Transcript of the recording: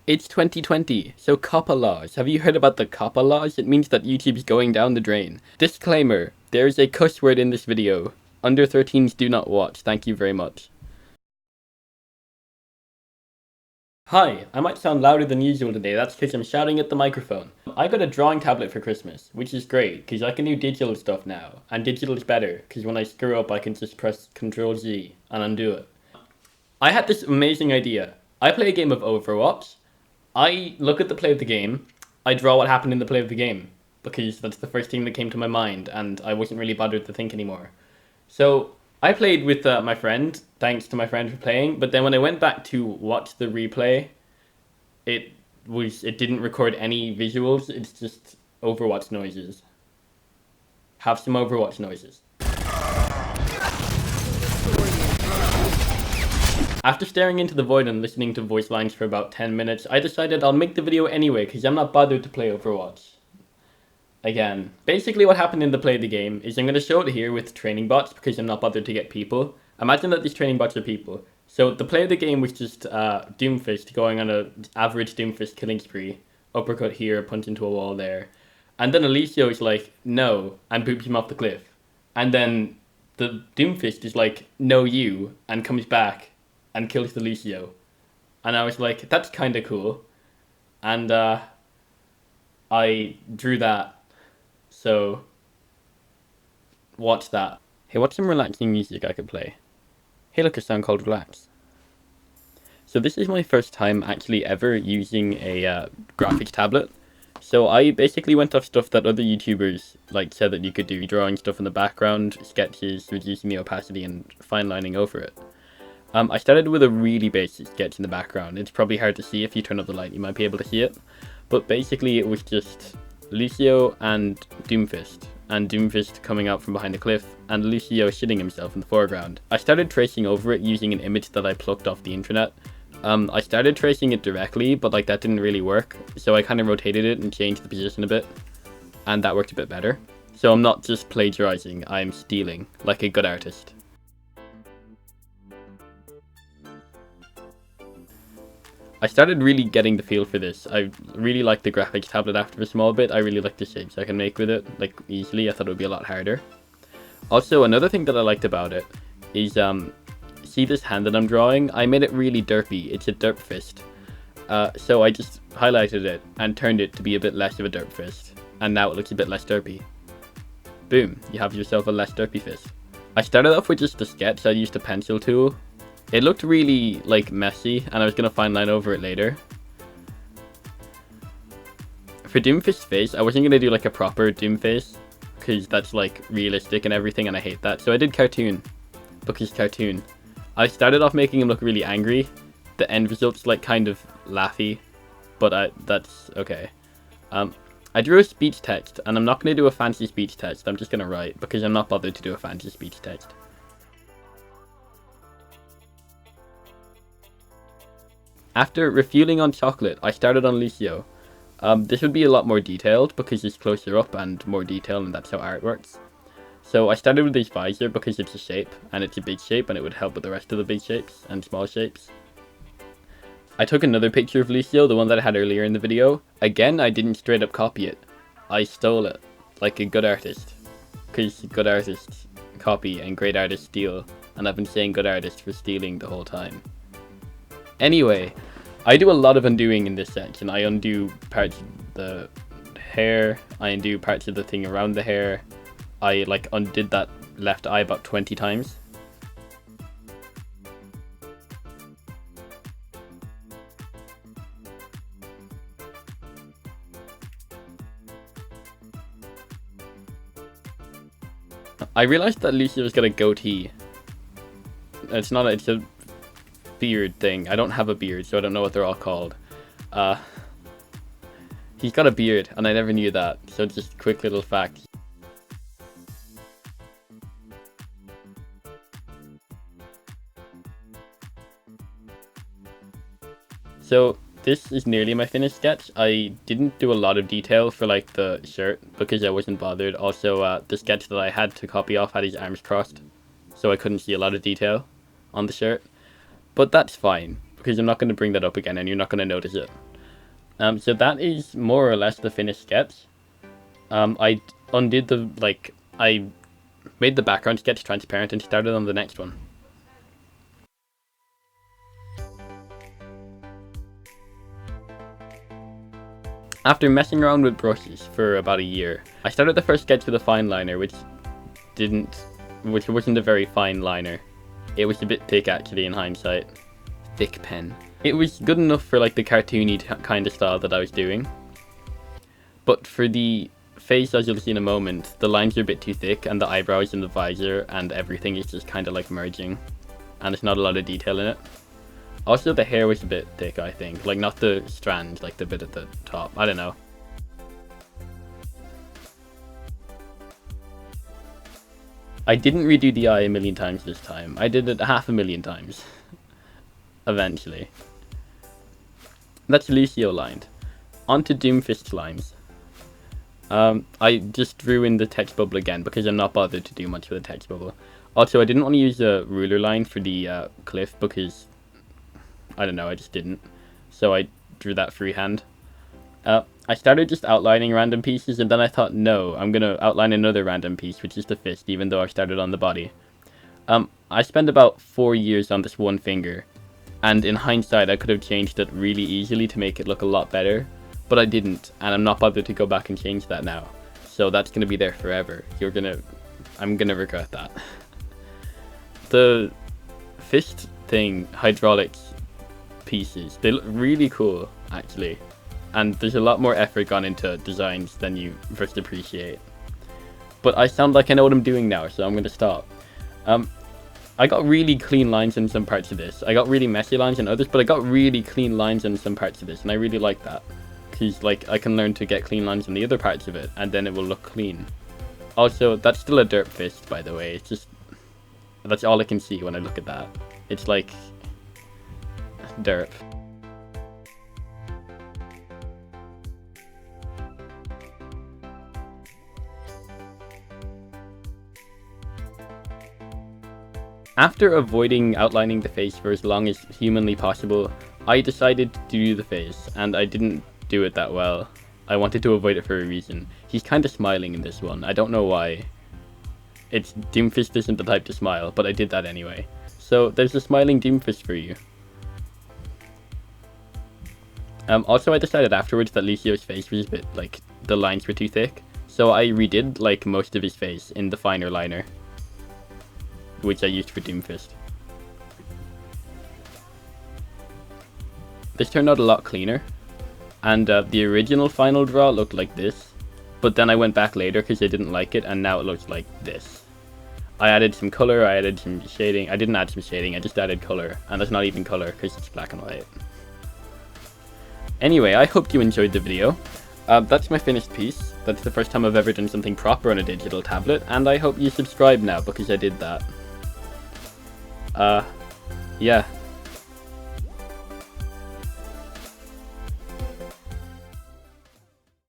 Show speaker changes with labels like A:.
A: It's 2020, so COPPA laws. Have you heard about the COPPA laws? It means that YouTube's going down the drain. Disclaimer, there is a cuss word in this video. Under 13s do not watch, thank you very much. Hi, I might sound louder than usual today, that's because I'm shouting at the microphone. I got a drawing tablet for Christmas, which is great, because I can do digital stuff now. And digital is better, because when I screw up I can just press Ctrl Z and undo it. I had this amazing idea. I play a game of Overwatch. I look at the play of the game, I draw what happened in the play of the game, because that's the first thing that came to my mind, and I wasn't really bothered to think anymore. So I played with my friend, thanks to my friend for playing, but then when I went back to watch the replay, it didn't record any visuals, it's just Overwatch noises. Have some Overwatch noises. After staring into the void and listening to voice lines for about 10 minutes, I decided I'll make the video anyway because I'm not bothered to play Overwatch. Again, basically what happened in the play of the game is I'm going to show it here with training bots because I'm not bothered to get people. Imagine that these training bots are people. So the play of the game was just Doomfist going on an average Doomfist killing spree. Uppercut here, punch into a wall there. And then Alicio is like, no, and boops him off the cliff. And then the Doomfist is like, no you, and comes back and kills the Lucio. And I was like, that's kinda cool. And I drew that. So watch that. Hey, what's some relaxing music I could play? Hey, look, a song called Relax. So this is my first time actually ever using a graphics tablet. So I basically went off stuff that other YouTubers said that you could do, drawing stuff in the background, sketches, reducing the opacity and fine lining over it. I started with a really basic sketch in the background. It's probably hard to see. If you turn up the light you might be able to see it. But basically it was just Lucio and Doomfist coming out from behind a cliff, and Lucio shitting himself in the foreground. I started tracing over it using an image that I plucked off the internet. I started tracing it directly, but that didn't really work, so I kind of rotated it and changed the position a bit, and that worked a bit better. So I'm not just plagiarizing, I'm stealing, like a good artist. I started really getting the feel for this. I really liked the graphics tablet after a small bit. I really liked the shapes I can make with it, easily. I thought it would be a lot harder. Also, another thing that I liked about it is, see this hand that I'm drawing? I made it really derpy. It's a derp fist. So I just highlighted it and turned it to be a bit less of a derp fist. And now it looks a bit less derpy. Boom, you have yourself a less derpy fist. I started off with just a sketch. I used a pencil tool. It looked really, messy, and I was gonna fine line over it later. For Doomfist's face, I wasn't gonna do, a proper Doom face, because that's, realistic and everything, and I hate that. So I did cartoon, because cartoon. I started off making him look really angry. The end result's, kind of laughy, but that's okay. I drew a speech text, and I'm not gonna do a fancy speech text, I'm just gonna write, because I'm not bothered to do a fancy speech text. After refueling on chocolate, I started on Lucio. This would be a lot more detailed because it's closer up and more detailed, and that's how art works. So I started with his visor because it's a shape, and it's a big shape, and it would help with the rest of the big shapes and small shapes. I took another picture of Lucio, the one that I had earlier in the video. Again, I didn't straight up copy it. I stole it, like a good artist. Because good artists copy and great artists steal, and I've been saying good artists for stealing the whole time. Anyway, I do a lot of undoing in this section. I undo parts of the hair, I undo parts of the thing around the hair. I undid that left eye about 20 times. I realized that Lucio's got a goatee. It's a beard thing. I don't have a beard, so I don't know what they're all called. He's got a beard, and I never knew that, so just a quick little fact. So this is nearly my finished sketch. I didn't do a lot of detail for the shirt because I wasn't bothered. Also, the sketch that I had to copy off had his arms crossed, so I couldn't see a lot of detail on the shirt. But that's fine, because I'm not going to bring that up again and you're not going to notice it. So that is more or less the finished sketch. I undid the, I made the background sketch transparent and started on the next one. After messing around with brushes for about a year, I started the first sketch with a fine liner, which wasn't a very fine liner. It was a bit thick actually in hindsight. Thick pen. It was good enough for like the cartoony kind of style that I was doing. But for the face, as you'll see in a moment, the lines are a bit too thick, and the eyebrows and the visor and everything is just kind of like merging. And there's not a lot of detail in it. Also, the hair was a bit thick, I think. Like, not the strands, like the bit at the top. I don't know. I didn't redo the eye a million times this time. I did it 500,000 times. Eventually. That's Lucio lined. On to Doomfist lines. I just drew in the text bubble again because I'm not bothered to do much with the text bubble. Also, I didn't want to use a ruler line for the cliff because, I don't know, I just didn't. So I drew that freehand. I started just outlining random pieces, and then I thought, no, I'm going to outline another random piece, which is the fist, even though I started on the body. I spent about 4 years on this one finger, and in hindsight, I could have changed it really easily to make it look a lot better, but I didn't, and I'm not bothered to go back and change that now. So that's going to be there forever. I'm going to regret that. The fist thing, hydraulics pieces, they look really cool, actually. And there's a lot more effort gone into designs than you first appreciate. But I sound like I know what I'm doing now, so I'm going to stop. I got really clean lines in some parts of this. I got really messy lines in others, but I got really clean lines in some parts of this, and I really like that. Because, like, I can learn to get clean lines in the other parts of it, and then it will look clean. Also, that's still a derp fist, by the way. It's just... that's all I can see when I look at that. It's like... derp. After avoiding outlining the face for as long as humanly possible, I decided to do the face, and I didn't do it that well. I wanted to avoid it for a reason. He's kind of smiling in this one, I don't know why. Doomfist isn't the type to smile, but I did that anyway. So there's a smiling Doomfist for you. Also I decided afterwards that Lucio's face was a bit, like, the lines were too thick, so I redid, like, most of his face in the finer liner, which I used for Doomfist. This turned out a lot cleaner, and the original final draw looked like this, but then I went back later because I didn't like it, and now it looks like this. I added some color, I added some shading. I didn't add some shading, I just added color, and that's not even color because it's black and white. Anyway, I hope you enjoyed the video. That's my finished piece. That's the first time I've ever done something proper on a digital tablet, and I hope you subscribe now because I did that. Yeah.